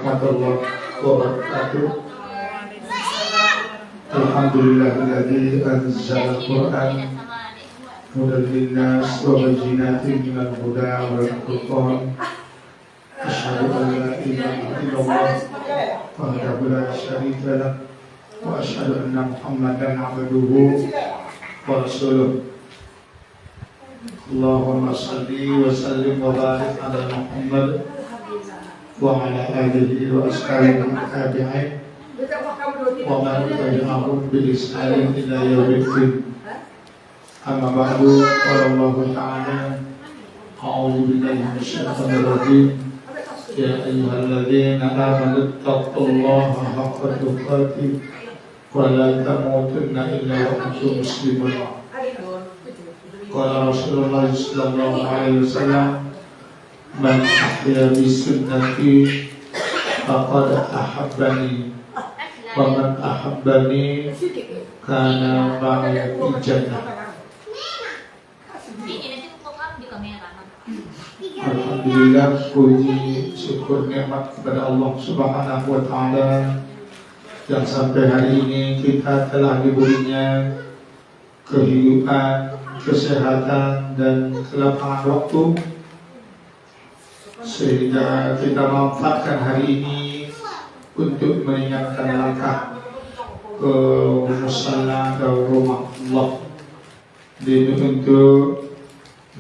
warahmatullahi wabarakatuh. Alhamdulillahilladzi anzala al-Qur'an hudan linnas wa bayyinatin minal huda wal furqan. Asyhadu an la ilaha illallah wahdahu la syarika lah wa asyhadu anna Muhammadan abduhu wa rasuluh. Allahumma salli wa sallim wa barik ala Muhammad wa ala alihi wa ashabihi tabi'in wa man tabi'ahum bi ihsanin ila yaumil din. Amma ba'du, qala Allah ta'ala, a'udzu billahi minasyaitonir rajim. Ya ayyuhalladzina amanu taqullaha haqqa tuqatih wa la tamutunna illa wa antum muslimun. Qala Rasulullah sallallahu alaihi wasallam, man ahya bi sunnati faqad ahabbani wa man ahabbani kana ma'i fil jannah. Alhamdulillah, puji syukur nikmat kepada Allah Subhanahu wa taala yang sampai hari ini kita telah diberinya kehidupan, kesehatan dan kelapangan waktu sehingga kita manfaatkan hari ini untuk mengingatkan langkah ke musalla atau rumah Allah dan untuk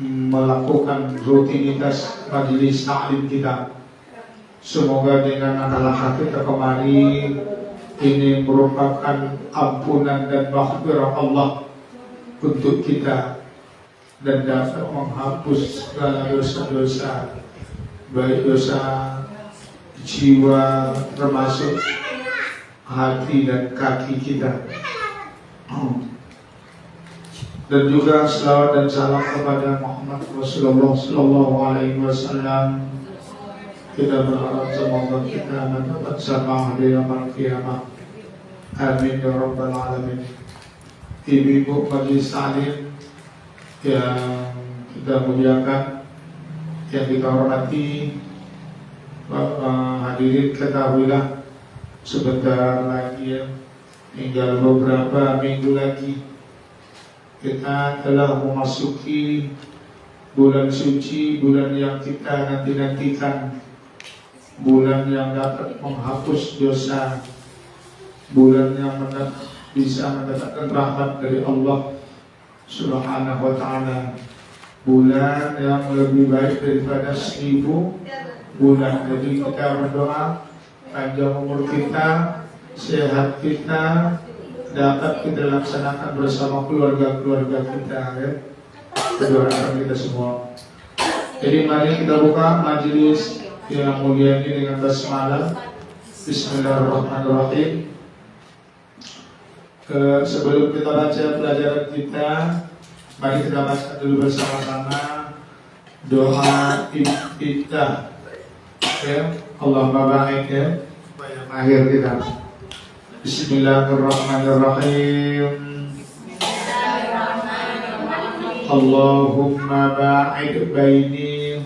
melakukan rutinitas majelis taklim kita. Semoga dengan langkah kita kemari ini merupakan ampunan dan maghfirah Allah untuk kita dan dapat menghapus segala dosa-dosa, baik dosa jiwa termasuk hati dan kaki kita. Dan juga selawat dan salam kepada Muhammad Rasulullah sallallahu alaihi wasallam. Kita berharap semoga kita mendapat syafaat di yaumil qiyamah. Amin ya rabbal alamin. Ibu-ibu majelis taklim yang kita muliakan, yang kita hormati, hadirin ketahuilah sebentar lagi ya, tinggal beberapa minggu lagi kita telah memasuki bulan suci, bulan yang kita nanti-nantikan, bulan yang dapat menghapus dosa, bulan yang bisa mendapatkan rahmat dari Allah Subhanahu wa ta'ala, bulan yang lebih baik daripada 1000 bulan. Jadi kita berdoa panjang umur kita, sehat kita, dapat kita laksanakan bersama keluarga-keluarga kita ya. Doakan kita semua. Jadi mari kita buka majelis yang mulia ini dengan basmalah. Bismillahirrahmanirrahim. Sebelum kita baca pelajaran kita, mari kita baca dulu bersama-sama doa iftitah ya. Allahumma barik ya, supaya akhir kita. Bismillahirrahmanirrahim. Allahumma ba'id baini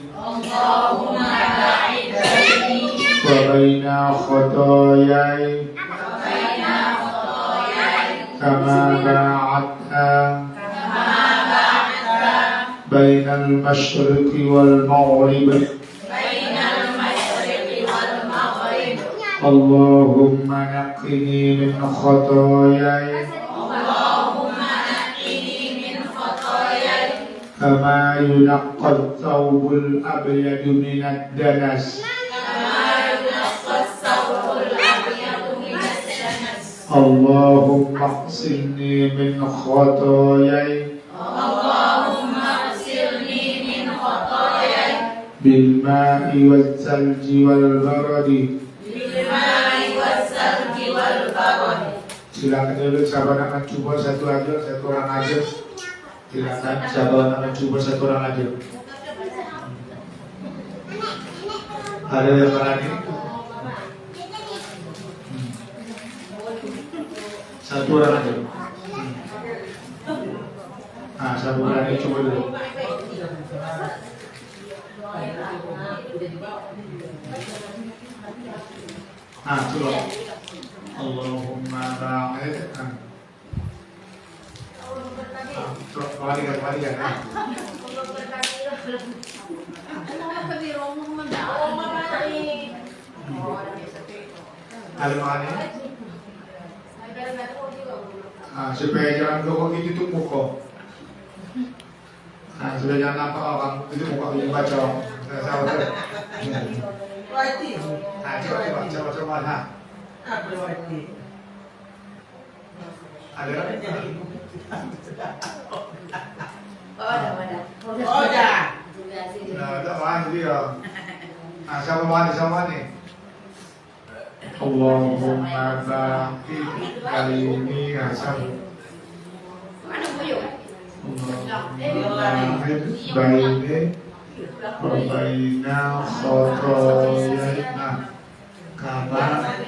wa baina khotoyai kama ba'adta bainal masyriqi wal maghrib. Allahumma naqqini min khotoyai kama yunaqqat thawbul abyadu minad danas. Allahumma ighsilni min khotoyai bil ma'i wal thalji wal baradi. Silakan dulu sahabat anak coba satu orang aja. Silakan sahabat anak coba satu orang aja. Ada yang berani? Satu orang aja. Satu orang aja coba dulu. coba. Allahumma ba'id. Coba kembali kan. Ada mana? Supaya jangan dulu itu tumpuk kok. Supaya jangan nampak orang itu muka punya baca. Coba. Ada? Ada. Tak mana dia. Sama ni. Allahumma ba'id kalimi asam. Allahumma ba'id baini wa baina khotoyaina kama ba'id.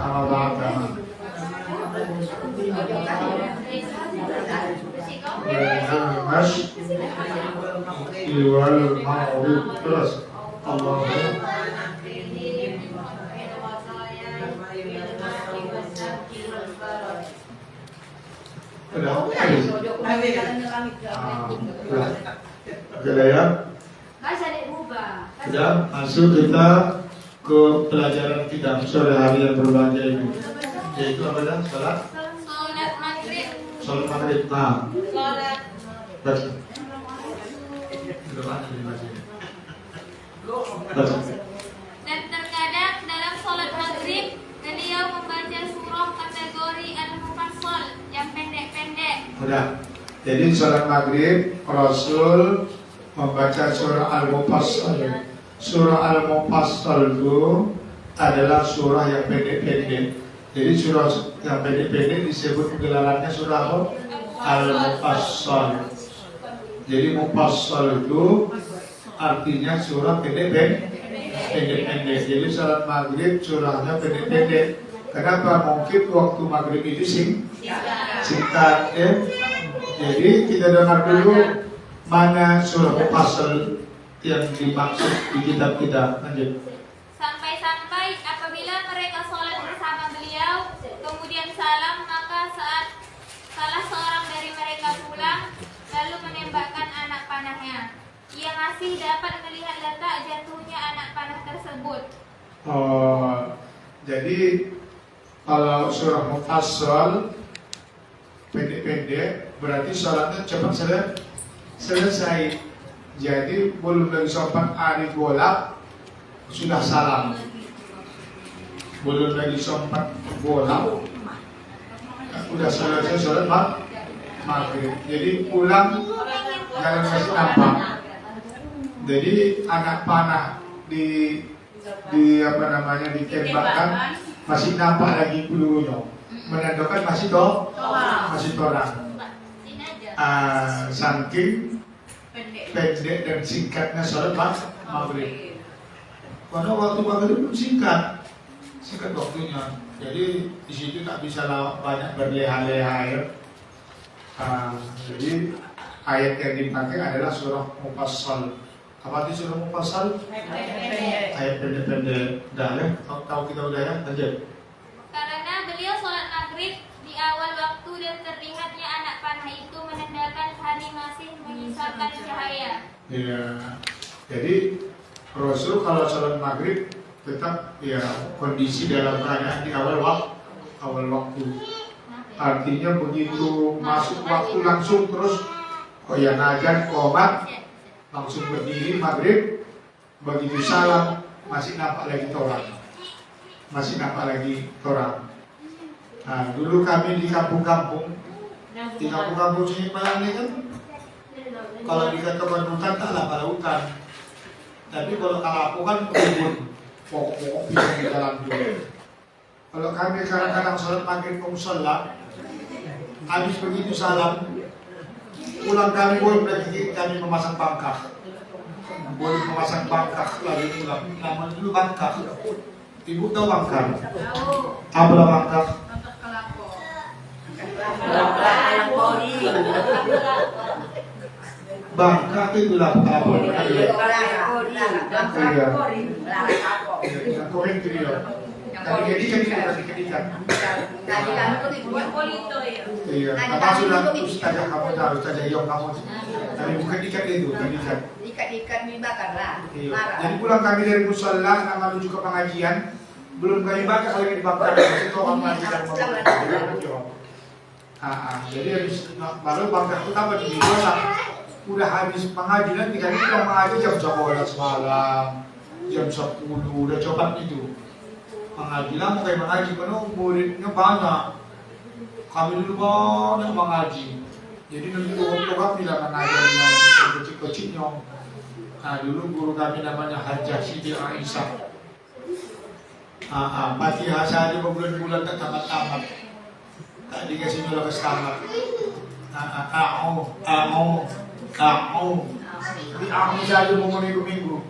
Kama ba'dama Mas Iwal ma'ruf terus Allahumma ya. Sudah masuk kita ke pelajaran kita sore hari yang berbahagia ini. Yaitu apa dah? Salat maghrib. Salat maghrib. Baca. Dan terkadang dalam salat maghrib beliau membaca surah kategori Al-Mufassal yang pendek-pendek. Sudah. Jadi salat maghrib Rasul membaca surah Al-Mufassal. Surah Al-Mufassal itu adalah surah yang pendek-pendek. Jadi surah yang pendek-pendek disebut gelarannya surah apa? Al-Mufassal. Jadi Mufassal itu artinya surah pendek-pendek. Jadi salat maghrib surahnya pendek-pendek. Kenapa? Mungkin waktu maghrib itu singkat. Jadi kita dengar dulu mana surah Mufassal yang dimaksud di kitab kita. Lanjut. Sampai-sampai apabila mereka sholat bersama beliau, kemudian salam, maka saat salah seorang dari mereka pulang, lalu menembakkan anak panahnya. Ia masih dapat melihat letak jatuhnya anak panah tersebut. Jadi kalau surah Mufassal pendek-pendek, berarti sholatnya cepat selesai. Jadi belum lagi sempat hari bolak sudah salam. Belum lagi sempat bolak sudah selesai sholat maghrib. Jadi pulang jangan masih nampak. Jadi anak panah di ditembakkan masih nampak lagi pelurunya. Menandakan masih torang. Saking pendek dan singkatnya sholat maghrib. Karena waktu maghrib pun singkat waktunya. Jadi di situ tak bisa banyak berleha-leha. Jadi ayat yang dipakai adalah surah Mufassal. Apa itu surah Mufassal? Ayat pendek-pendek. Dah ya, tahu kita udah ya. Lanjut. Karena beliau sholat maghrib di awal waktu dan terlihatnya anak panah itu menandakan hari masih menyisakan cahaya. Ya, jadi Rasul kalau sholat maghrib tetap ya kondisi dalam keadaan di awal waktu. Artinya begitu masuk waktu langsung terus yang azan qomat langsung berdiri maghrib, begitu salam masih nampak lagi torang. Nah, dulu kami di kampung-kampung sini Malang ini kan, kalau dikatakan hutan taklah pada hutan, tapi kalau aku kan kebun, pokok-pokok bisa di jalan dulu. Kalau kami kadang-kadang sholat maghrib musola, habis begitu salam, pulang kami pun berarti kami memasang pangkal. boleh memasang bangkak lagi ulang. Nama dulu bangkak. Ibu tahu bangkak? Apa bangkak? Bangkak itu lah apa? Koreng itu dia. Tadi kedikan. Iya, apa sudah ustazah kamu tahu, ustazah Yong kamu. Tapi bukan ikat itu, kedikan. Ikat dibakar lah. Jadi pulang kami dari musala, nama menuju ke pengajian, belum kami bakar lagi dibakar. Itu orang mengajian jadi habis baru bangkak itu tambah di dosa. Udah habis pengajian, kita pulang mengaji jam 11 malam, jam 10 udah coba itu. Pengajian mau kayak mengaji, karena muridnya banyak. Kami dulu banyak mengaji. Jadi nanti waktu kami lah mengajar yang kecil-kecilnya. Nah dulu guru kami namanya Hajjah Siti Aisyah. Fatihah saja berbulan-bulan tak tamat-tamat. Tak dikasih nyuruh ke tamat. Di saja mau minggu-minggu.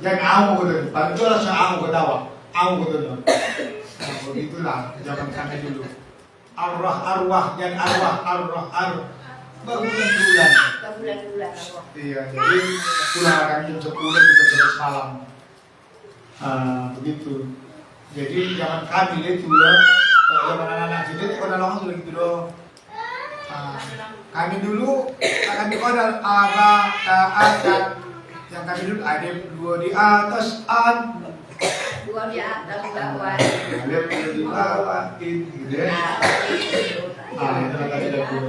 Jangan gitu. Paling jual saya ketawa. Gitu. Begitulah zaman kami dulu. Arwah, jadi arwah. Berbulan-bulan. Iya, jadi pulang kami jam 10 kita terus malam. Begitu. Jadi zaman kami itu loh, zaman anak-anak kita itu kalau langsung gitu loh. Kami dulu kami kodal yang kami dulu ada 2 di atas Dua di atas bawah. Ada 2 di bawah gitu ya. Itu tadi lagu.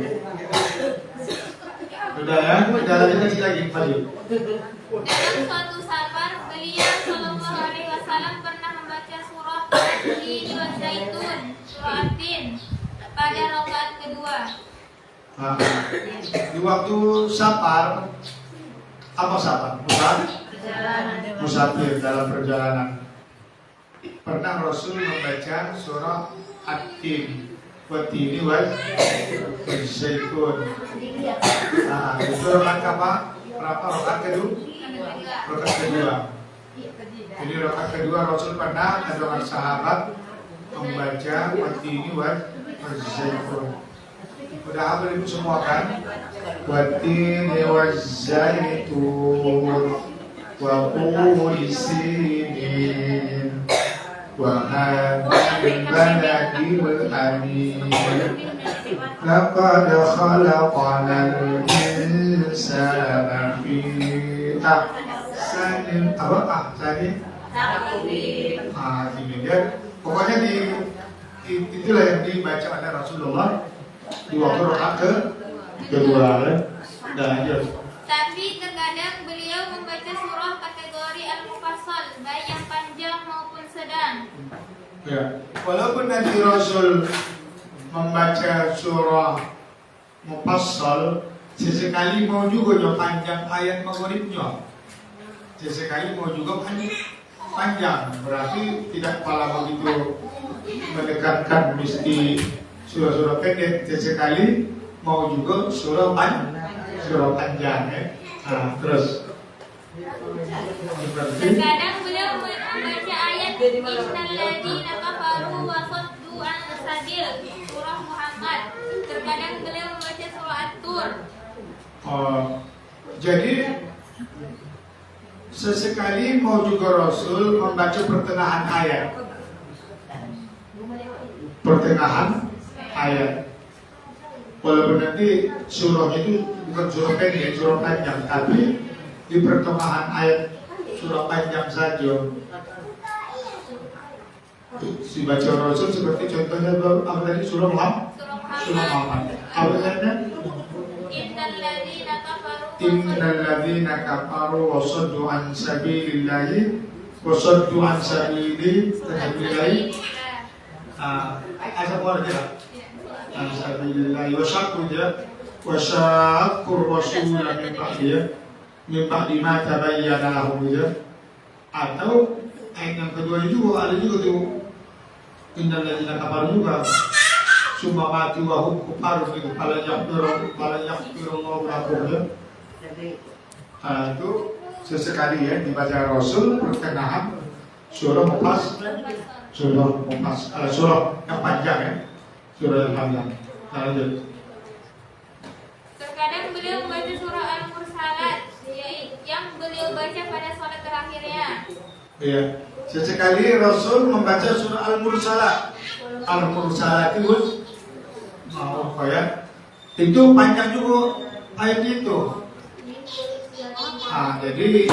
Sudah ya, kita lanjutkan lagi maju. Dalam suatu safar, beliau Shallallahu Alaihi Wasallam pernah membaca surah Al-Tin wa Zaitun, surah Al-Tin pada rakaat kedua. Di waktu safar, apa safar? Musafir dalam perjalanan. Pernah Rasul membaca surah At-Tin, Wat-Tini wa Zaitun. Itu rakaat apa? Berapa rakaat kedua? Rakaat kedua. Jadi rakaat kedua Rasul pernah dengan sahabat membaca Wat-Tini wa Zaitun. Udah hafal itu semua kan? Wat-Tini wa Zaitun wa Turi Sinin wa hadzal baladil amin. Laqad khalaqnal insana fi ahsani ini dia. Pokoknya itulah yang dibaca oleh Rasulullah di waktu rakaat kedua ya. Tapi terkadang beliau membaca surah kategori Al-Mufassal, baik yang panjang maupun sedang. Ya, walaupun nanti Rasul membaca surah Mufassal, sesekali mau juga yang panjang ayat maghribnya. Sesekali mau juga panjang, berarti tidak pala begitu mendekatkan mesti surah-surah pendek. Sesekali mau juga surah panjang ya. Terus terkadang beliau membaca ayat Innalladzina kafaru wa saddu an sabil, surah Muhammad. Terkadang beliau membaca surah At-Tur. Jadi sesekali mau juga Rasul membaca pertengahan ayat. Walaupun nanti surahnya itu bukan surah pendek, surah panjang, tapi di pertengahan ayat surah panjang saja. Si baca Rasul seperti contohnya apa tadi surah Muhammad. Apa tadi? Innalladzina kafaru wa saddu an sabilillahi wa saddu an sabilillahi. Asal warga. Alhamdulillah wa syakkur rasul min ba'di ma tabayyana lahum atau ayat yang kedua juga ada juga tuh innal ladzina kafaru juga summa mati wa hum kufarun itu pala yaghfirullahu lahum ya. Itu sesekali ya dibaca Rasul pertengahan surah yang panjang ya, surah Al-Hamd. Lanjut. Terkadang beliau membaca surah Al-Mursalat yang beliau baca pada sholat terakhirnya. Iya. Sesekali Rasul membaca surah Al-Mursalat. Al-Mursalat itu apa ya? Itu panjang juga ayat itu. Jadi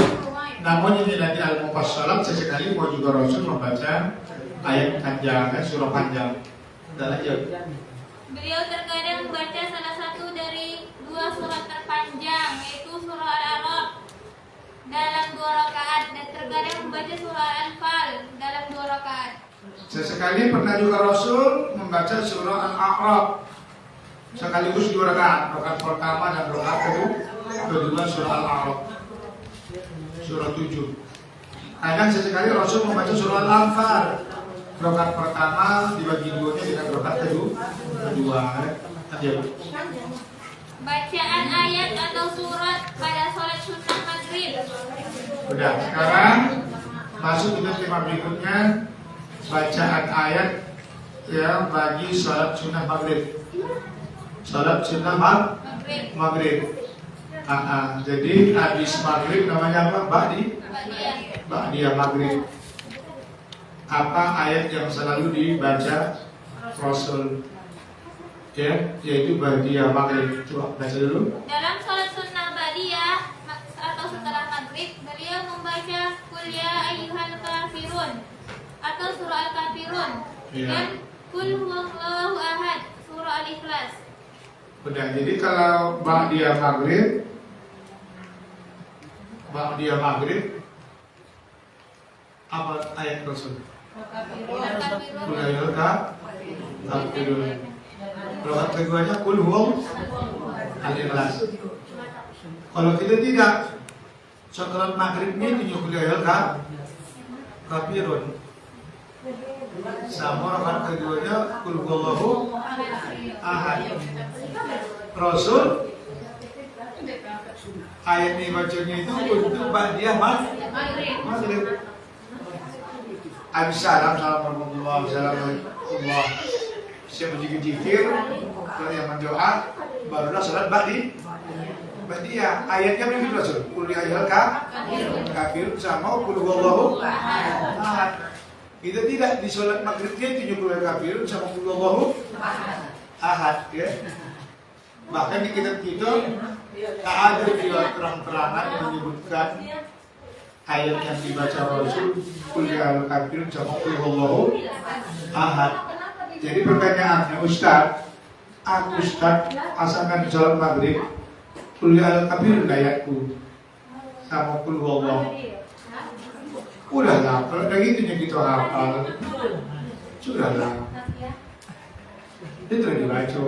namun ini nanti Al-Mufassalat sesekali mau juga Rasul membaca ayat panjang, surah panjang. Dan lanjut. Beliau terkadang membaca salah satu dari dua surat terpanjang, yaitu surah Al-A'raf dalam 2 rakaat dan terkadang membaca surah Al-Anfal dalam 2 rakaat. Sesekali pernah juga Rasul membaca surah Al-A'raf sekaligus 2 rakaat, rakaat pertama dan rakaat kedua surah Al-A'raf, surah 7. Kadang sesekali Rasul membaca surah Al-Anfal, rakaat pertama dibagi 2-nya dengan rakaat kedua. Bacaan ayat atau surat pada sholat sunnah maghrib. Udah, sekarang masuk kita tema berikutnya, bacaan ayat ya bagi sholat sunnah maghrib. Sholat sunnah maghrib. Jadi habis maghrib namanya apa? Ba'diyah maghrib. Apa ayat yang selalu dibaca Rasul? Ya, yaitu ba'diyah maghrib. Coba baca dulu. Dalam sholat sunnah ba'diyah atau setelah maghrib, beliau membaca Qul ya ayyuhal kafirun atau surah Al-Kafirun dan Qul huwallahu ahad, surah Al-Ikhlas. Udah, jadi kalau ba'diyah maghrib apa ayat Rasul? Al-Kafirun. Kafirun. Rokat keduanya Qul huwallahu Al-Ikhlas. Kalau kita tidak, sholat maghribnya itu Qul Kafirun. Sama rokat keduanya Qul huwallahu ahad. Rasul ayat ini bacanya itu untuk ba'diyah maghrib. Habis salam warahmatullahi wabarakatuh. Siapa zikir, kalau yang mendoa, barulah salat ba'diyah. Ayatnya begitu Rasul. Qul ya ayyuhal kafirun sama qul huwallahu ahad. Kita tidak di salat maghribnya itu qul ya kafirun sama qul huwallahu ahad ya. Bahkan di kitab kita tak ada riwayat terang-terangan yang menyebutkan ayat yang dibaca Rasul Qul ya kafirun sama qul huwallahu ahad. Jadi pertanyaannya, Ustaz, asalkan di sholat maghrib Qul ya kafirun ayatku sama qul huwallahu. Udahlah, kalau udah gitu yang kita hafal, sudahlah, itu yang dibaca.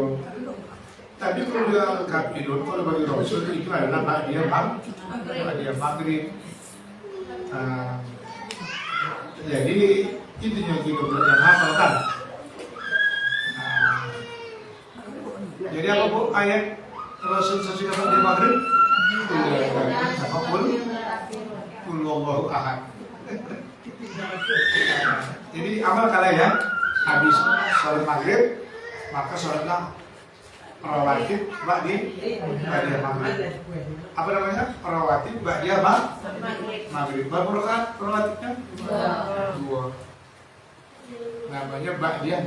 Tapi kalau dia kafirun, kalau bagi Rasul itu adalah ba'diyah maghrib. Jadi itu yang kita belajar hafal kan. Jadi apa bu ayat Rasul sesudah di maghrib? Sama qul huwallahu ahad. Jadi amal kalian ya, habis sholat maghrib maka sholatlah rawatib ba'diyah maghrib. Apa namanya? Rawatib ba'diyah maghrib. Berapa rakaat rawatibnya? 2. Namanya ba'diyah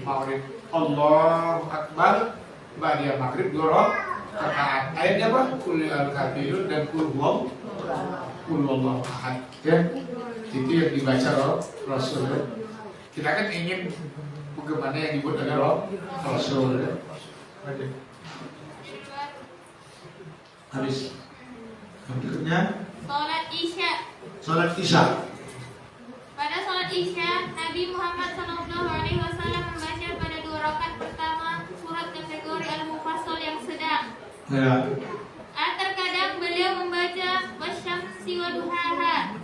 maghrib. Allahu Akbar ba'diyah maghrib 2 rakaat. Ayatnya apa? Qul ya kafirun dan qul huwallahu ahad. Ya. Itu yang dibaca Rasul. Kita kan ingin bagaimana yang dibuat oleh Rasul. Habis. Berikutnya Salat Isya. Pada salat Isya, Nabi Muhammad SAW membaca pada 2 rakaat pertama surat kategori Al-Mufassal yang sedang. Ya. Terkadang beliau membaca Wasyamsi wa duhaha,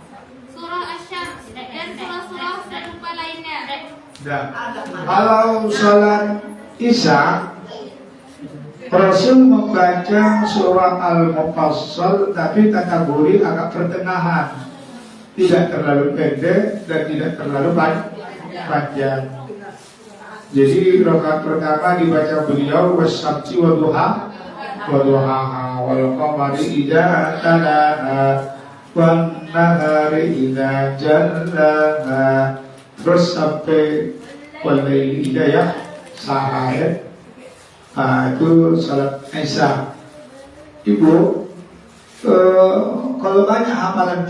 surah Asy-Syams dan surah-surah serupa lainnya. Nah, kalau sholat Isya, Rasul membaca surah Al-Mufassal tapi kategori agak pertengahan, tidak terlalu pendek dan tidak terlalu panjang. Jadi rakaat pertama dibaca beliau wasyamsi wa duhaha wal qamari idza talaha wan nahari idza jallaha, terus sampai walaili idza ya sahaya. Itu salat Isya. Ibu, kalau banyak hafalan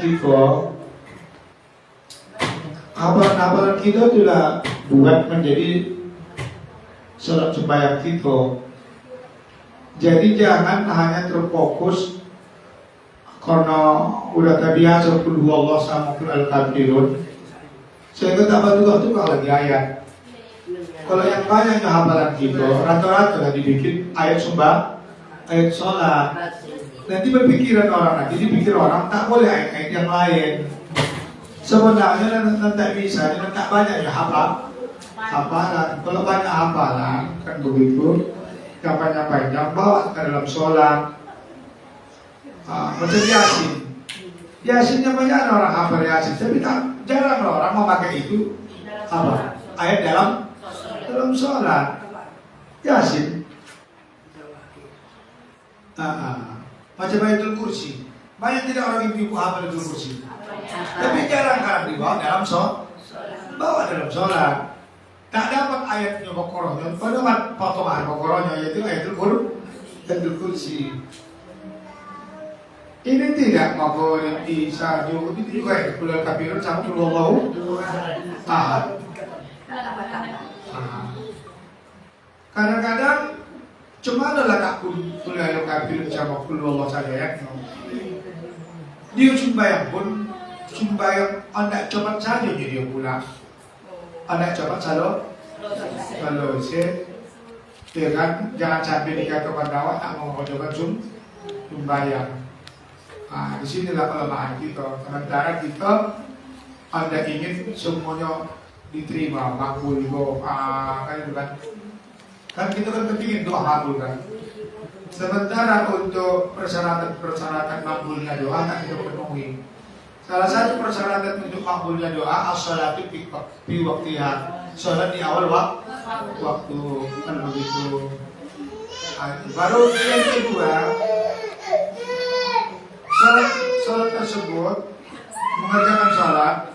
kita sudah buat menjadi salat sembahyang kita. Jadi jangan hanya terfokus karena udah terbiasa qul huwallahu sama qul al-kafirun, sehingga tak tukar lagi ayat. Kalau yang banyak hafalan kita, rata-rata dibikin ayat ayat sholat. Nanti berpikiran orang, nanti dipikir orang tak boleh ayat-ayat yang lain. Sebenarnya nanti bisa, tak banyak ya hafalan. Kalau banyak hafalan kan begitu, yang panjang-panjang bawa ke dalam sholat. Macam Yasinnya banyak orang hafal Yasin, tapi jarang orang memakai itu ayat dalam sholat. Yasin macam ayatul kursi, banyak tidak orang ibu hafal ayatul kursi, tapi jarang dibawa dalam sholat. Tak dapat ayatnya Baqarah, pada potongan Baqarahnya yaitu ayatul kursi. Ini tidak maupun di Saju itu juga ya, Qul kafirun sama Qul huwallahu ahad. Kadang-kadang cuma adalah tak Qul kafirun sama Qul huwallahu saja ya. Dia sembahyang pun sembahyang anda cepat saja dia pulang. Anda cepat kalau ya kan, jangan sampai dikatakan dakwah tak mau coba sembahyang. Di sinilah kelemahan kita. Sementara kita Anda ingin semuanya diterima, makbul, kan itu kan. Kan kita kan kepingin doa makbul kan. Sementara untuk persyaratan makbulnya doa tak kita penuhi. Salah satu persyaratan untuk makbulnya doa as-salatu fi waqtiha. Salat di awal waktu kan begitu. Baru yang kedua, salat tersebut mengerjakan salat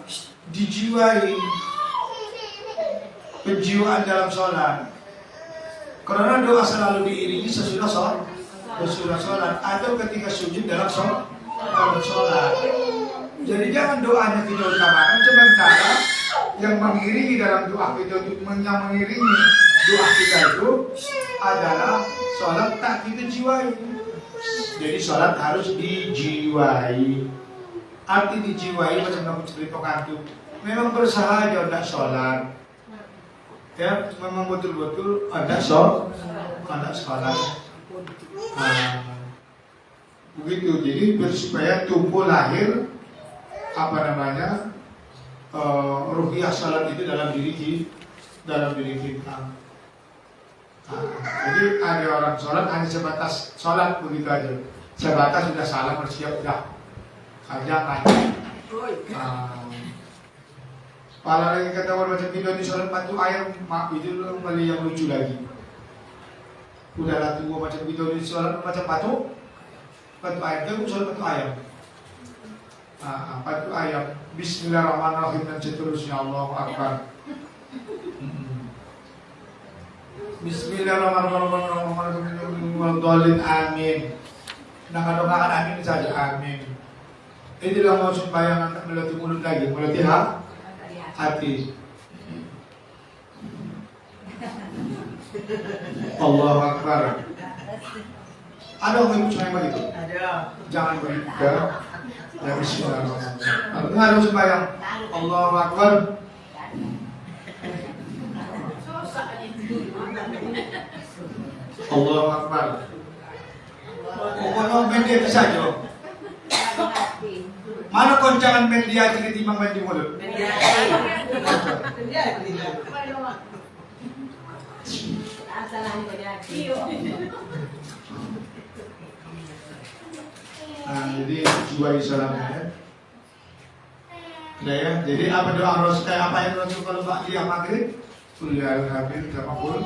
dijiwai penjiwaan dalam salat. Karena doa selalu diiringi sesudah salat atau ketika sujud dalam salat. Jadi jangan doanya kita utamakan, sementara yang mengiringi dalam doa kita yang mengiringi doa kita itu adalah salat tak kita jiwai. Jadi sholat harus dijiwai. Arti dijiwai macam kamu ceritakan itu, memang berusaha aja tidak sholat. Ya, memang betul-betul ada sholat. Begitu. Jadi supaya tumbuh lahir ruhiyah sholat itu dalam diri kita. Jadi ada orang sholat hanya sebatas sholat begitu aja, sebatas sudah salam bersiap dah jangan. Kalau lagi kata orang macam video di sholat patu ayam, mak itu beli yang lucu lagi. Udahlah tunggu macam video di sholat macam patu ayam, dia sholat patu ayam. Patu ayam, Bismillahirrahmanirrahim dan seterusnya, Allahu Akbar. Bismillahirrahmanirrahim. Amin. Doakan amin saja, amin. Inilah mau sembahyang tak melatih mulut lagi, melatih hati. Allahu Akbar. Ada orang yang sembahyang begitu? Ada. Jangan begitu. Ya Bismillahirrahmanirrahim. Ada sembahyang. Allahu Akbar. Allahu Akbar. Ngomong pendek saja. Mana koncangan mendiati ketimbang main di mulut? Nah, jadi jiwa salamnya. Nah ya, jadi apa doa Rasul kayak apa yang Rasul kalau dia maghrib? Kuliah habis sama pun.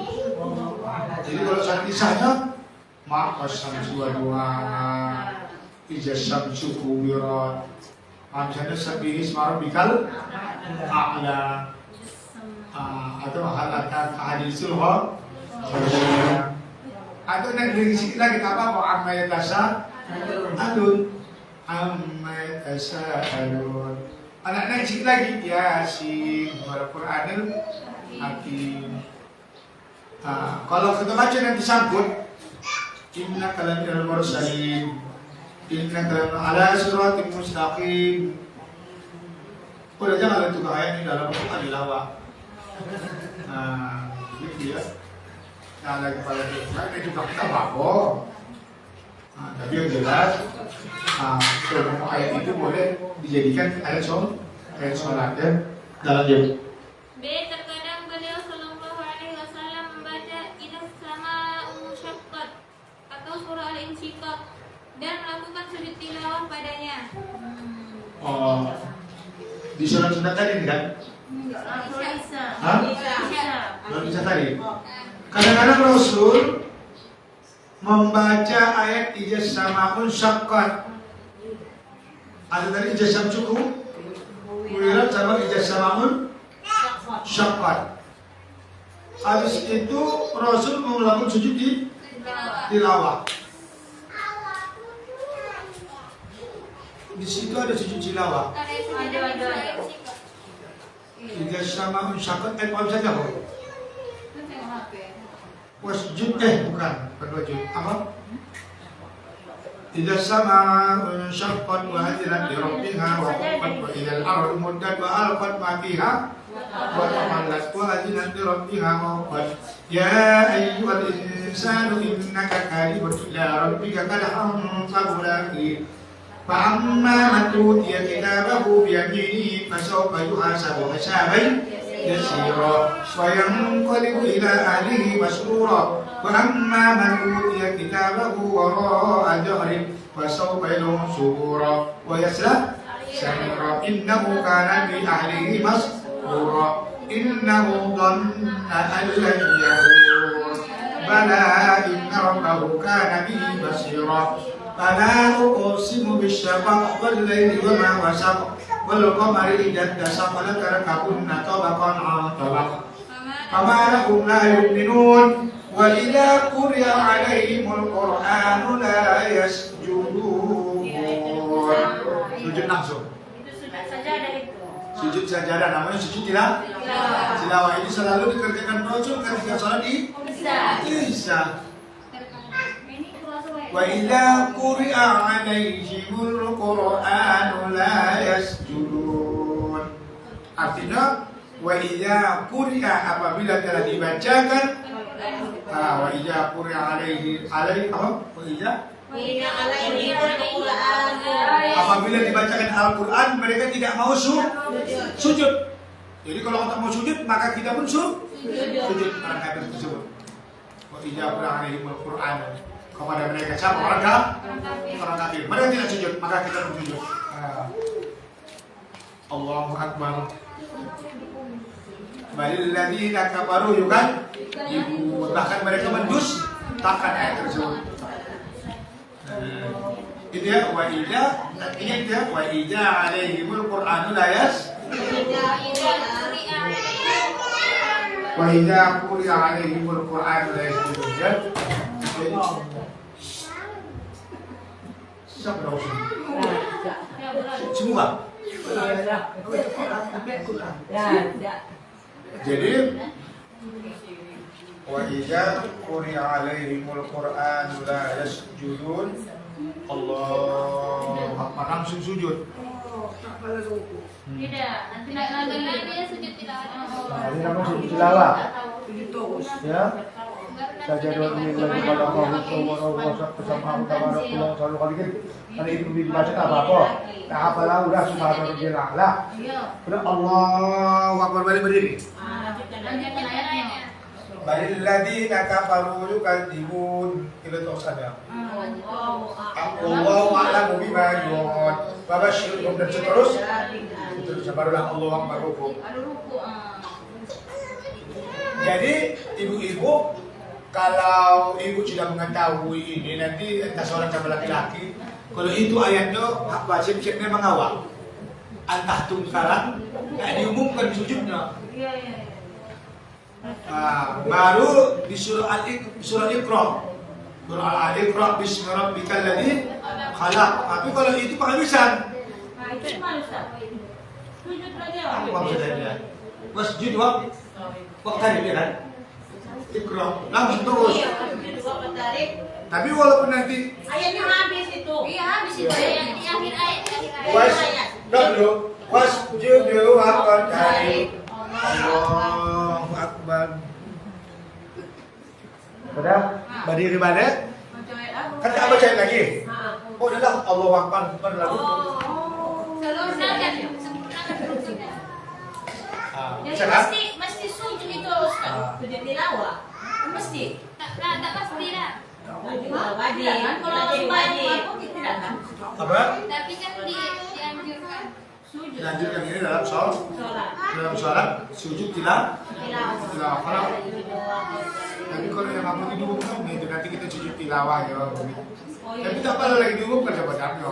Jadi kalau saat isanya, makas samsu doa, ijazah syukur birat. Misalnya sabihis marabikal a'la atau halakat hadisul hal atau nak dari sikit lagi apa amma yatasa adun amma yatasa adun anak naik sikit lagi Yasin wal Qur'anil Hakim. Kalau kita baca nanti sangkut inna kalamil mursalin inna kalam ala siratim mustaqim. Udah jangan itu ayat ini dalam Al-Quran dilawak. Gitu ya. Nah, lagi pada itu juga kita bawa. Tapi yang jelas, kalau ayat itu boleh dijadikan ayat sholat ya dalam dia. B. Terkadang beliau Sallallahu Alaihi Wasallam membaca Idza Sama'u Syaqqat atau surah Al-Insyiqaq dan melakukan sujud tilawah padanya. Oh, di surat-surat tadi kan? Hah? Belum bisa tadi. Kadang-kadang Rasul membaca ayat Idza Sama'u Syaqqat. Ada tadi Idza Sam'u Kuwirat sama Idza Sama'u Syaqqat. Habis itu Rasul melakukan sujud di tilawah. Di situ ada sujud tilawah. Idza Sama'u Syaqqat apa saja kok? Wasjud bukan wajud apa? Idza Sama'u Syaqqat wa hadirat li rabbiha wa huqqat wa idza al-ardu muddat wa alqat ma fiha wa tamallat wa hadirat li rabbiha wa huqqat ya ayyuhal insanu innaka kadhibun ila rabbika kadhan famulaqih. فأما من أوتي كتابه بيمينه فسوف يحاسب حسابا يسيرا وينقلب إلى أهله مسرورا وأما من أوتي كتابه وراء ظهره فسوف يدعو ثبورا ويصلى سعيرا إنه كان بأهله مسرورا إنه ظن أن لن يحور بلى إن ربه كان به بصيرا فلا أقسم بالشفق والليل وما وسق والقمر إذا اتسق لتركبن طبقا عن طبق فما لهم لا يؤمنون وإذا قرئ عليهم القرآن لا يسجدون. Sujud langsung. Sujud sajadah namanya sujud tilawah. Ini selalu dikerjakan Rasul ketika salat Isya. Wa idza quri'a 'alaihimul Qur'anu la yasjudun. Artinya wa idza quri'a apabila telah dibacakan wa idza quri'a alaihi wa idza apabila dibacakan Al-Quran mereka tidak mau sujud. Jadi kalau kita mau sujud maka kita pun sujud orang kafir tersebut. Wa idza quri'a alaihimul Qur'an kepada mereka siapa? Orang kafir. Mereka tidak sujud, maka kita pun sujud. Allahu Akbar. Balil ladzina kafaru bahkan mereka mendustakan ayat tersebut. Itu ya wa idza artinya itu ya wa idza alaihimul Qur'anu la yas wa idza quri'a alaihimul Qur'anu la yasjudun. Siapa Rasul? Semua. Jadi wa idza quri'a alaihimul Qur'anu la yasjudun. Allah Akbar langsung sujud. Tidak, nanti dia sujud tilawah. Ini namanya sujud tilawah. Ya. Sajadun min lagi pada Allah subhanahu bersama utama Allah selalu kali ini. Hari ini dibaca apa? Tak apalah udah subhanahu lah. Udah Allahu Akbar berdiri. Balilladina kafaru yukadzibun. Kita terus ada. Allahu a'lamu bima yu'ad. Babashirhum dan terus. Terus barulah Allahu Akbar ruku. Jadi ibu-ibu, kalau ibu sudah mengetahui ini nanti entah seorang sama laki-laki, kalau itu ayatnya wajib ceknya mengawal. Antah tungkaran, nggak diumumkan sujudnya. Baru di surah Al-Iqra. Surah Al-Iqra bismi rabbikal ladzi khalaq. Tapi kalau itu penghabisan. Itu mana Ustaz? Sujud aja. Apa maksudnya? Masjid waktu tadi kan? Iqra, langsung terus. Tapi walaupun nanti Ayatnya habis itu. Iya, habis itu yang di akhir ayat. wasjudu waqtarib. Allahu Akbar. Sudah berdiri balik. Kan tak baca lagi. Oh, adalah Allahu Akbar berlalu. Sempurnakan rukuknya. Jadi mesti sujud itu Ustaz. Sujud tilawah. Mesti. Tak pasti lah. Wajib. Kalau wajib tidak kan? Apa? Tapi kan dianjurkan. Sujud. Lanjutkan ini dalam sholat. Dalam sholat sujud tilawah. Tapi kalau yang mampu diumumkan itu nanti kita sujud tilawah ya. Tapi tak apa lagi diumumkan sebenarnya.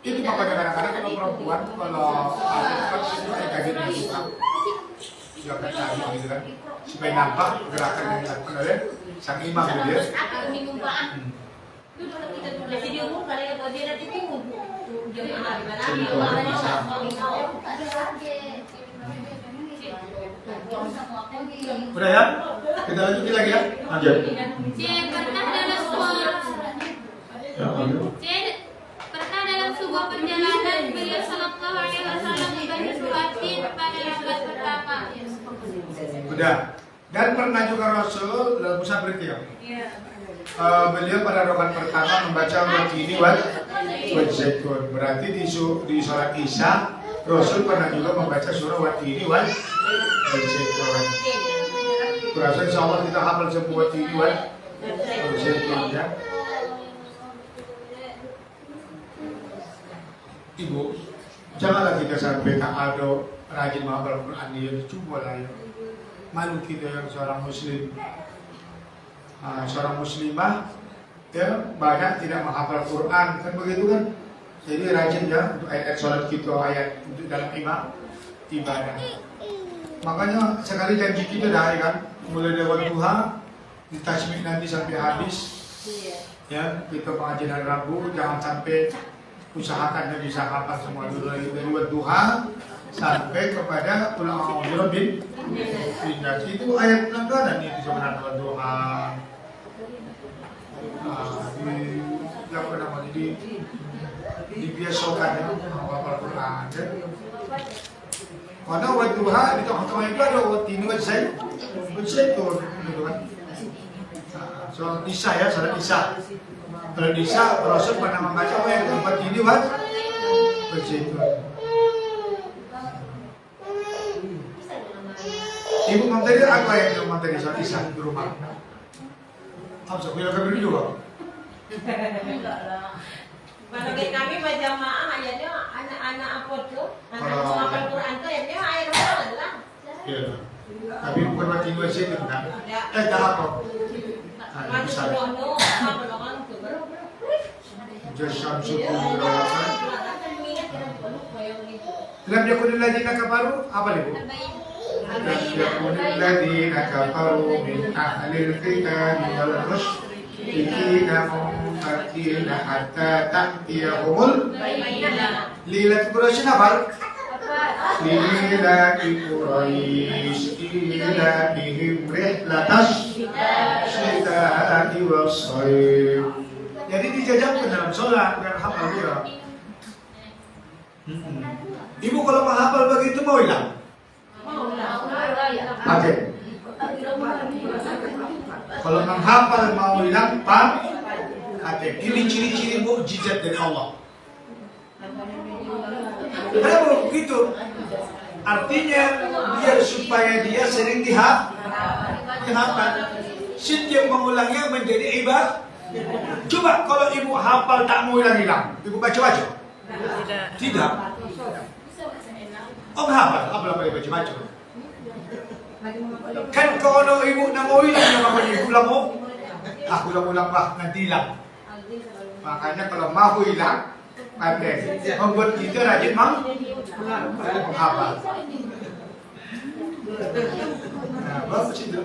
Itu makanya kadang-kadang kalau perempuan kalau ada itu kayak kaget juga. Siapa cari gitu kan supaya nampak gerakan yang dilakukan oleh sang imam gitu ya. Jadi diumumkan ya kalau dia nanti bingung. Jemaah di mana? Udah ya? Kita lanjutin lagi ya. Lanjut. Pernah dalam sebuah perjalanan beliau sallallahu alaihi wasallam membaca suratin pada rakaat pertama. Udah. Dan pernah juga Rasul dalam musafir ya. Beliau pada rakaat pertama membaca ini wal zaitun. Berarti di sholat Isya Rasul pernah juga membaca surah Watini wal zaitun. Berasa insya Allah kita hafal semua Watini wal zaitun ya. Ibu, janganlah kita sampai tak ada rajin menghafal Quran dia coba lah ya. Malu kita yang seorang muslim, seorang muslimah ya banyak tidak menghafal Quran kan begitu kan. Jadi rajin ya untuk ayat sholat kita, ayat untuk dalam ibadah. Makanya sekali janji kita dah kan, mulai dari duha ditasmik nanti sampai habis. Ya kita pengajian hari Rabu jangan sampai usahakan dan bisa hafal semua dulu dari duha sampai kepada qul a'udzu birabbin nas. Itu ayat langganan itu sebenarnya duha. Di apa namanya dibiasakan ya menghafal Quran. Karena waktu duha di tengah-tengah itu ada waktu ini berzaitun gitu kan. Soal Isya ya, salat Isya. Kalau di Isya Rasul pernah membaca ayat tempat ini berzaitun. Ibu materi apa yang materi salat Isya di rumah? Tahu saya punya juga. Bagi kami berjamaah ayatnya anak-anak apa tuh? Anak menghafal Quran tuh ayatnya ayat Ramadan lah. Iya. Tapi bukan waktu ini berzaitun kan? Dah apa? Masuk rono, apa orang tuh baru. Jasam syukur rawatan. Lam yakunil ladina kafaru apa ibu? Lam yakunil ladina kafaru min ahlil kitabi wal musyrikina munfakina hatta ta'tiyahumul lilat Quraisy apa? Lilat Quraisy ilahihim rihlatas syita'ati was-sayf. Jadi dijajabkan dalam sholat biar hafal dia. Ibu kalau menghafal begitu mau hilang? Oke. Kalau menghafal mau hilang, ini ciri-ciri mukjizat dari Allah. Kenapa begitu? Artinya biar supaya dia sering dihafal. Setiap mengulangnya menjadi ibadah. Coba kalau ibu hafal tak mau hilang, ibu baca-baca? Tidak. Oh hafal, apa baca-baca? Kan kalau ibu nak mau hilang, namanya ibu ulang bah nanti hilang. Makanya kalau mau hilang, pandai membuat kita rajin menghafal. Nah, bagus itu.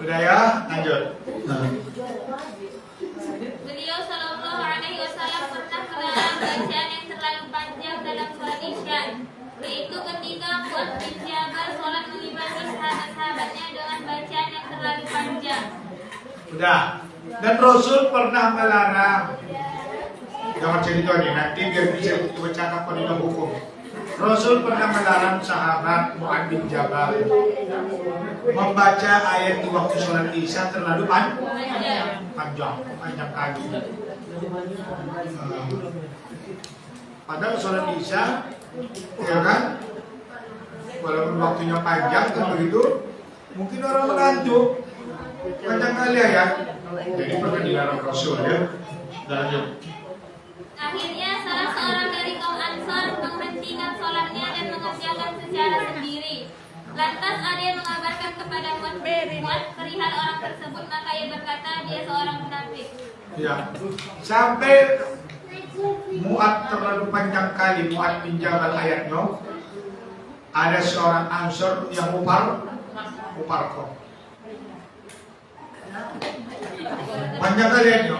Udah ya, lanjut. Beliau Shallallahu Alaihi Wasallam pernah melarang bacaan yang terlalu panjang dalam sholat Isya, yaitu ketika Mu'adz bin Jabal sholat mengimami sahabat-sahabatnya dengan bacaan yang terlalu panjang. Udah. Dan Rasul pernah melarang. Jangan cerita nih, nanti biar bisa bercakap pada hukum. Rasul pernah melarang sahabat Mu'adz bin Jabal membaca ayat di waktu sholat Isya terlalu panjang kali. Padahal sholat Isya, ya kan, walaupun waktunya panjang kan begitu, mungkin orang mengantuk panjang kali ya. Jadi pernah dilarang Rasul ya. Lanjut. Akhirnya salah seorang dari kaum Ansar menghentikan sholatnya dan mengerjakan secara sendiri. Lantas ada yang mengabarkan kepada Mu'adz perihal orang tersebut, maka ia berkata dia seorang munafik. Ya, sampai Mu'adz terlalu panjang kali Mu'adz bin Jabal ayatnya. Ada seorang Ansar yang muparko. Panjang kali ayatnya.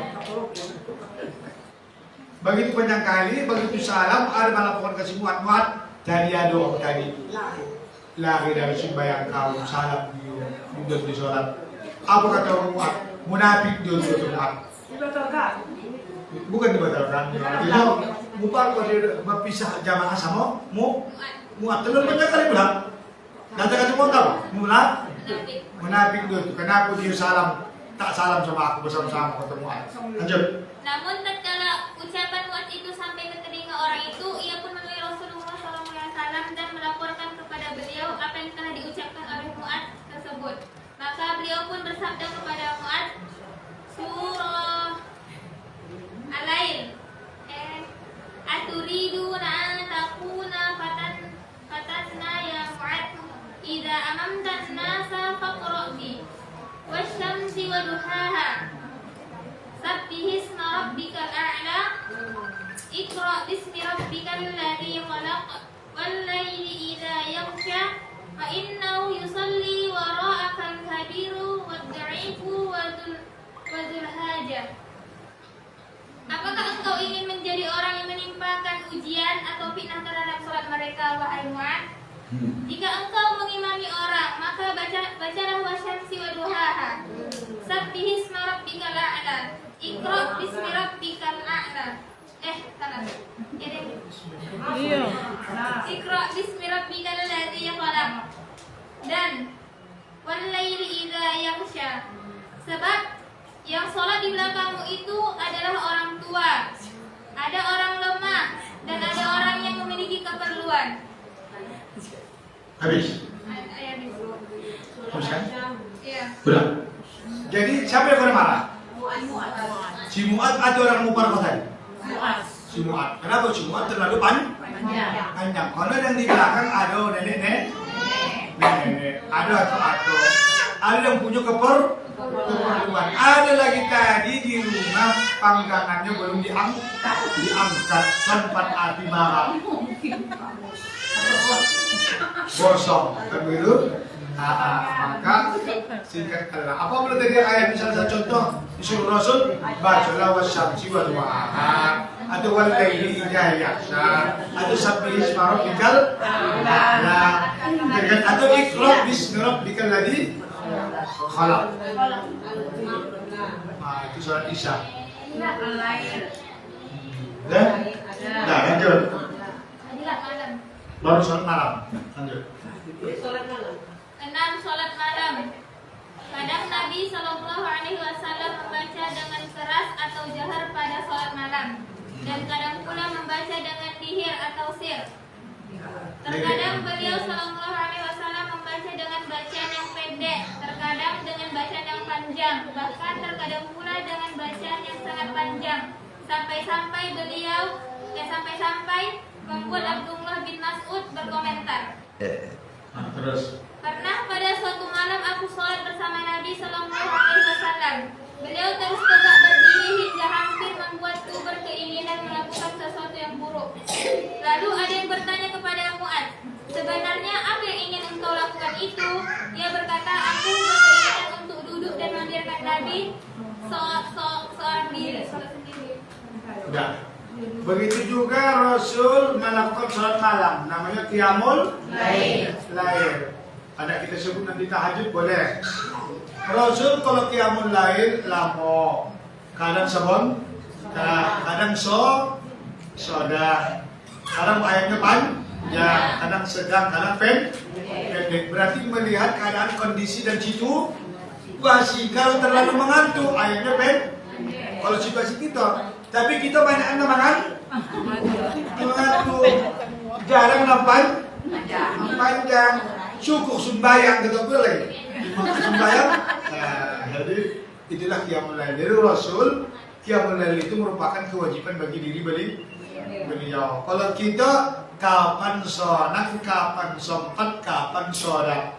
Begitu panjang kali, begitu salam, ada melaporkan ke si Mu'adz jadi ada orang tadi lari dari sembahyang kaum salam dia di sholat. Apa kata orang Mu'adz? Munafik dia Mu'adz. Bukan dibatalkan. Itu mupar kalau dia berpisah jamaah sama Mu'adz terlalu banyak kali pulang. Nanti kata mau tahu munafik dia. Kenapa dia tak salam sama aku bersama-sama ketemu Mu'adz? Lanjut. Namun tatkala ucapan Mu'adz itu sampai ke telinga orang itu, ia pun menemui Rasulullah SAW dan melaporkan kepada beliau apa yang telah diucapkan oleh Mu'adz tersebut. Maka beliau pun bersabda kepada Mu'adz, surah Al-Lail, aturiduna an takuna fatatna ya Mu'adz, idza amamta an-nasa faqra' bi wasyamsi wa duhaha, sabbihisma rabbikal a'la, iqra' bismi rabbikal ladzi khalaq, wal layli idza yaghsha, fa innahu yusalli wara'akal kabiru wad-da'ifu wa dzul hajah. Apakah engkau ingin menjadi orang yang menimpakan ujian atau fitnah terhadap salat mereka, wahai Mu'adz? Jika engkau mengimami orang, maka bacalah wasyamsi wa duhaha, sabbihisma rabbikal a'la, iqra' bismi rabbikal a'la. Salah. Iya. Iqra' bismi rabbikal ladzi khalaq. Dan wal laili idza yaghsha. Sebab yang sholat di belakangmu itu adalah orang tua, ada orang lemah, dan ada orang yang memiliki keperluan. Habis. Habis kan? Iya. Udah. Jadi siapa yang pernah marah? Si Mu'adz ada orang muparko tadi. Si Mu'adz. Kenapa si Mu'adz terlalu panjang? Kalau yang di belakang ada nenek, ada atau ada yang punya keperluan. Ada lagi tadi di rumah panggangannya belum diangkat sempat api marah. Gosong, kan begitu? Maka singkat kata apa boleh tadi ayat misalnya contoh disuruh Rasul bacalah wasyamsi wa duhaha atau wal laili idza yaghsha atau sabbihisma rabbikal a'la atau iqra' bismi rabbikal ladzi khalaq. Itu surat Isya. Dah lanjut. Baru sholat malam. Lanjut. Sholat malam. 6. Sholat malam. Kadang Nabi Shallallahu Alaihi Wasallam membaca dengan keras atau jahar pada sholat malam, dan kadang pula membaca dengan dihir atau sir. Terkadang beliau Shallallahu Alaihi Wasallam membaca dengan bacaan yang pendek, terkadang dengan bacaan yang panjang, bahkan terkadang pula dengan bacaan yang sangat panjang. Sampai-sampai membuat Abdullah bin Mas'ud berkomentar. Nah, terus. Pernah pada suatu malam aku sholat bersama Nabi Shallallahu Alaihi Wasallam. Beliau terus tegak berdiri hingga hampir membuatku berkeinginan melakukan sesuatu yang buruk. Lalu ada yang bertanya kepada Mu'adz, sebenarnya apa yang ingin engkau lakukan itu? Dia berkata, aku berkeinginan untuk duduk dan membiarkan Nabi seorang diri. Udah. Begitu juga Rasul melakukan sholat malam, namanya qiyamul lail. Ada kita sebut nanti tahajud boleh. Rasul kalau qiyamul lail lama, kadang sebon, kadang soda, kadang ayatnya panjang, kadang sedang, kadang pendek. Berarti melihat keadaan kondisi dan situasi. Kalau terlalu mengantuk, ayatnya pendek. Kalau situasi kita, tapi kita banyak mengantuk, jarang nampak panjang. Syukur sembahyang kita boleh. Sembahyang. Nah, jadi itulah qiyamul lail. Dari Rasul, qiyamul lail itu merupakan kewajiban bagi diri beliau. Kalau kita kapan sholat, kapan sempat, kapan sholat.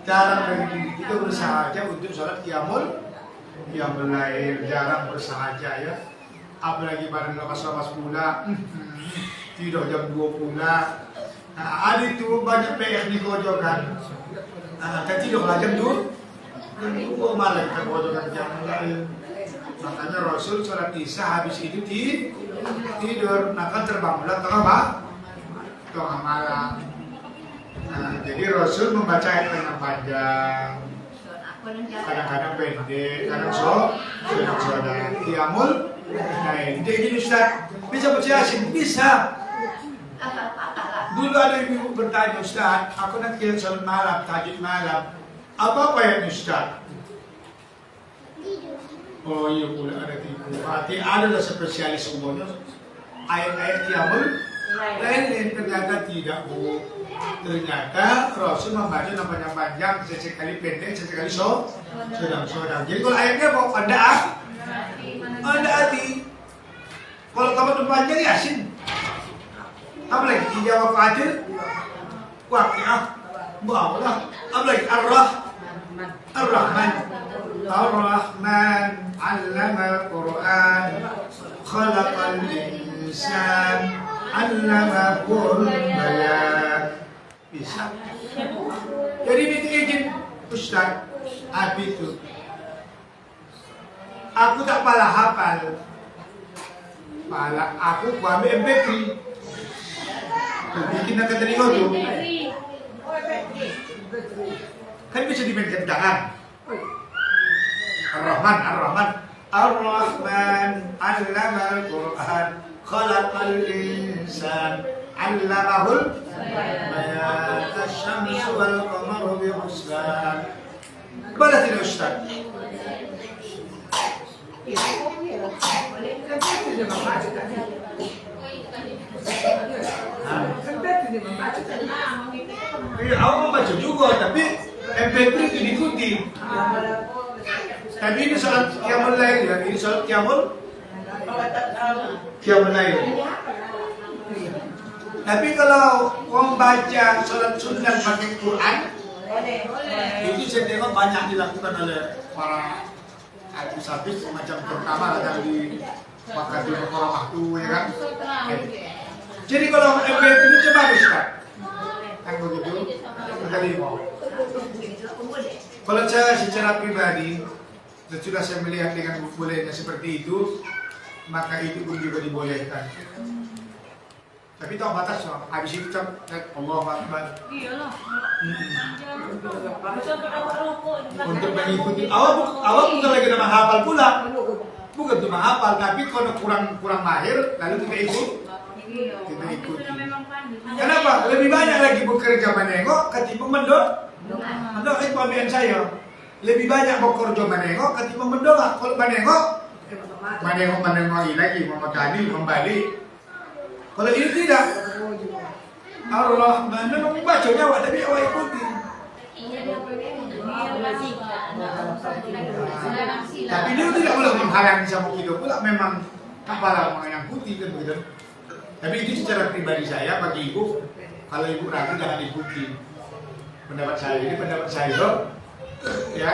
Jarang bagi diri kita bersahaja untuk sholat qiyamul lail. Jarang bersahaja ya. Apalagi pada lepas pula, tidur jam 2 pula. Nah, ada itu banyak PR di kojokan. Kan tidurlah jam 2 malam kita kojokan jam lain. Makanya Rasul sholat isya habis itu tidur. Nah kan terbang bulan tengah malam. Nah, jadi Rasul membaca ayat yang panjang, kadang-kadang pendek, kadang sedang qiyamul. Nah, jadi Ustaz bisa baca Yasin? Bisa. Dulu ada ibu bertanya, Ustaz, aku nak kirim sholat malam, tahajud malam. Apa yang Ustaz? Oh iya pula ada tipu. Berarti adalah spesialis umumnya. Ayat-ayat qiyamul lain ternyata tidak, Bu. Ternyata Rasul membaca namanya panjang, sesekali pendek, sesekali sedang. Jadi kalau ayatnya mau Anda hati. Kalau kamu panjang Yasin. Apa lagi? Dijawab Fajr, Waqiah, Bawlah. Apa lagi? Ar-Rahman. Ar-Rahman 'allama al-Qur'an, khalaqal insan, 'allamahul bayan. Bisa. Jadi minta izin Ustaz, habis itu. Aku tak pala hafal. Aku ambil MP3. Bikin nak telinga tu. Kan bisa dimainkan tangan. Ar-Rahman 'allama al-Qur'an, khalaqal insan, 'allamahul bayan. Asy-syamsu wal qamaru bi husban. Balas tidak Ustaz? Iya, aku membaca juga, tapi MP3 itu diikuti. Tapi ini sholat qiyamul lail ya, ini sholat qiyamul lail. Tapi kalau membaca sholat sunat pakai Quran, itu saya tengok banyak dilakukan oleh para artis-artis macam terutama yang di Makkah di Mukarramah itu ya kan. Jadi kalau MP3 itu bagus kan? Yang begitu, kalau saya secara pribadi, sudah saya melihat dengan bolehnya seperti itu, maka itu pun juga dibolehkan. Tapi tahu batasnya, habis itu Allahu Akbar. Untuk mengikuti, awak bukan lagi nama hafal pula, bukan cuma hafal, tapi kalau kurang mahir, lalu kita ikuti. Kenapa? Lebih banyak lagi bekerja menengok ketimbang mendoa. Itu pemikiran saya. Lebih banyak bekerja menengok ketimbang mendoa. Kalau menengok lagi, memakani, membalik. Kalau ini tidak. Allah, memang bacanya awak tapi awak ikuti. Tapi dia tidak boleh menghalangi sama kita pula, memang kepala yang putih kan begitu. Tapi itu secara pribadi saya bagi ibu, kalau ibu ragu jangan ikuti pendapat saya. Ini pendapat saya, ya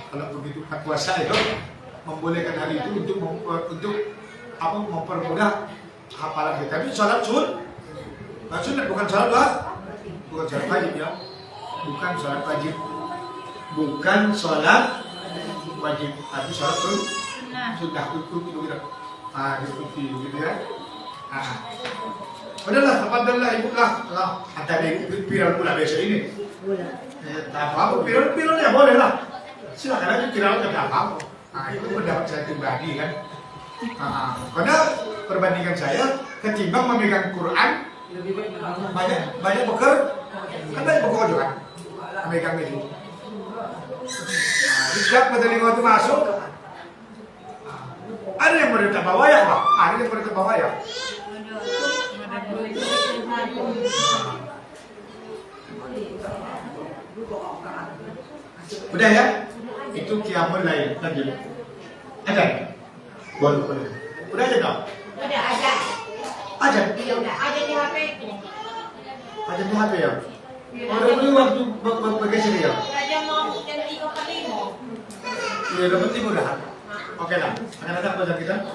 kalau begitu fatwa saya membolehkan hal itu untuk mempermudah hafalan kita. Tapi sholat sunat bukan sholat bukan sholat wajib ya, bukan sholat wajib, bukan sholat wajib, tapi sholat sunnah ikuti begitu. Ikuti gitu ya. Udahlah, tafadhallah ibu lah. Ada ibu viral pula besok ini. Tak apa, viral ya boleh lah. Silakan aja viral tidak apa-apa. Itu pendapat saya pribadi kan. Karena perbandingan saya ketimbang memegang Quran banyak beker, kan banyak beker juga kan, memegang itu. Sejak telinga itu masuk, ada yang berita bawah ya pak, ada yang berita bawah ya. Udah ya, itu qiyamul lail lagi. Ada? Boleh. Udah aja dong. Udah aja. Aja. Iya udah aja di HP. Aja di HP ya. Udah beli waktu bergeser ya. Aja mau jam 3 ke 5. Iya, udah penting udah. Oke lah. Akan ada apa kita?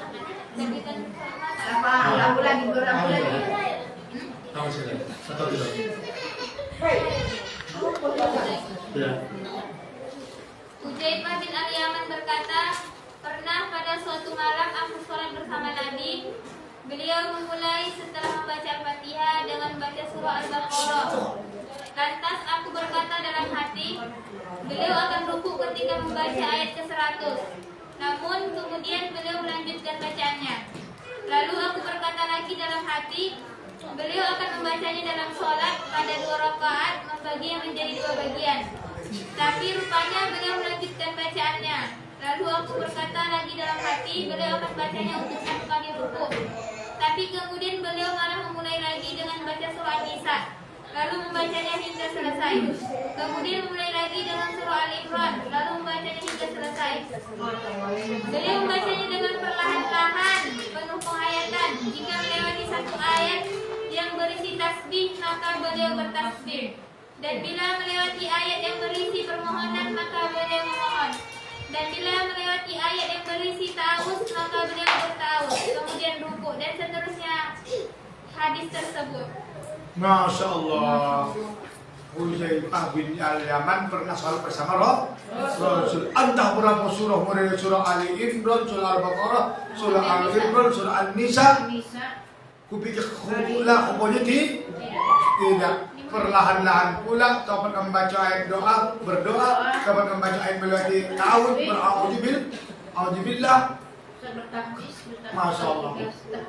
Apa? Lagu lagi berapa lagi? Tahu sih. Satu dulu. Ya. Ujaibah bin Al-Yaman berkata, pernah pada suatu malam aku sholat bersama Nabi. Beliau memulai setelah membaca Al-Fatihah dengan membaca surah Al-Baqarah. Lantas aku berkata dalam hati, beliau akan ruku ketika membaca ayat ke-100. Namun kemudian beliau melanjutkan bacaannya. Lalu aku berkata lagi dalam hati, beliau akan membacanya dalam sholat pada 2 rakaat membagi yang menjadi 2 bagian. Tapi rupanya beliau melanjutkan bacaannya. Lalu aku berkata lagi dalam hati, beliau akan bacanya untuk 1 kali ruku. Tapi kemudian beliau malah memulai lagi dengan baca surah An-Nisa, lalu membacanya hingga selesai. Kemudian mulai lagi dengan surah Al-Imran, lalu membacanya hingga selesai. Beliau membacanya dengan perlahan-lahan, penuh penghayatan. Jika melewati 1 ayat yang berisi tasbih, maka beliau bertasbih. Dan bila melewati ayat yang berisi permohonan, maka beliau memohon. Dan bila melewati ayat yang berisi ta'awuz, maka beliau berta'awuz, kemudian rukuk, dan seterusnya hadis tersebut. Masya Allah. Ujaibah bin Al-Yaman pernah sholat bersama Rasul. Entah berapa surah, mulai surah Ali Imran, surah Al-Baqarah, surah Al-Imran, surah An-Nisa. Kupikir pokoknya tidak. Perlahan-lahan pula, kapan membaca ayat doa, berdoa, kapan membaca ayat melewati ta'awud, ber'auzubillah. Masya Allah.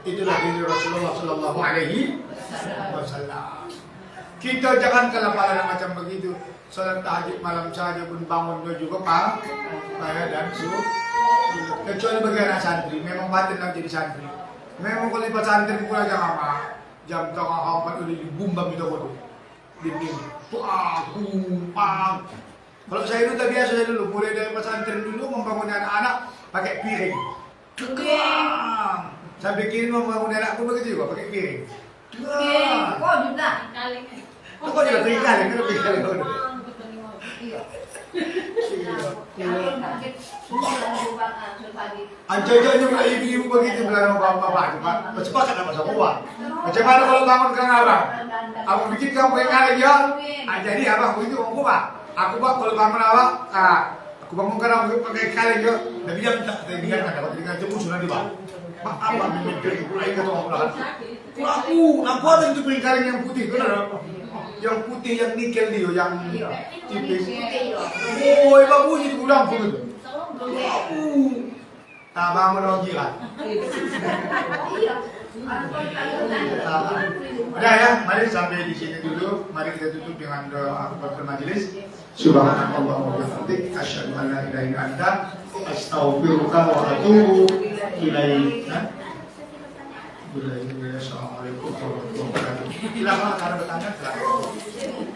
Itulah diri Rasulullah Sallallahu Alaihi Wasallam. Kita jangan kelaparan macam begitu. Salat tahajud malam saja pun bangun juga payah dan suruh. Kecuali bagi anak santri, memang batin nak jadi santri. Memang kalau lepas santri pula jangan apa. Jam tengah 4 udah dibumbang itu bodoh. Dinding, pang. Kalau saya itu tak biasa saya dulu, mulai dari pesantren dulu membangun anak-anak pakai piring. Saya bikin membangun anakku begitu juga pakai piring. Kok juga? Kok juga piring, kan piring. Anjay-anjay mulai ibu-ibu begitu bilang bapak, cepat ada masa buat. Macam mana kalau bangun kang abang? Abang bikin kamu yang kali ya. Jadi abang begitu aku pak. Aku pak kalau bangun abang, aku bangunkan abang pakai kali ya. Tapi dia minta, dia ada waktu dengan jemput sudah di bawah. Pak abang mikir mulai ke tengah belakang. Aku ada itu piring kaleng yang putih, benar? Yang putih yang nikel dia, yang tipis. Oh, babu itu ulang begitu. Nah, bangun orang gila. Udah ya, mari sampai di sini dulu. Mari kita tutup dengan doa kafaratul majelis. Subhanallah wa bihamdik, asyhadu an la ilaha illa anta, astaghfiruka wa atubu ilaik. Assalamualaikum warahmatullahi wabarakatuh. Silakan kalau ada pertanyaan, silakan.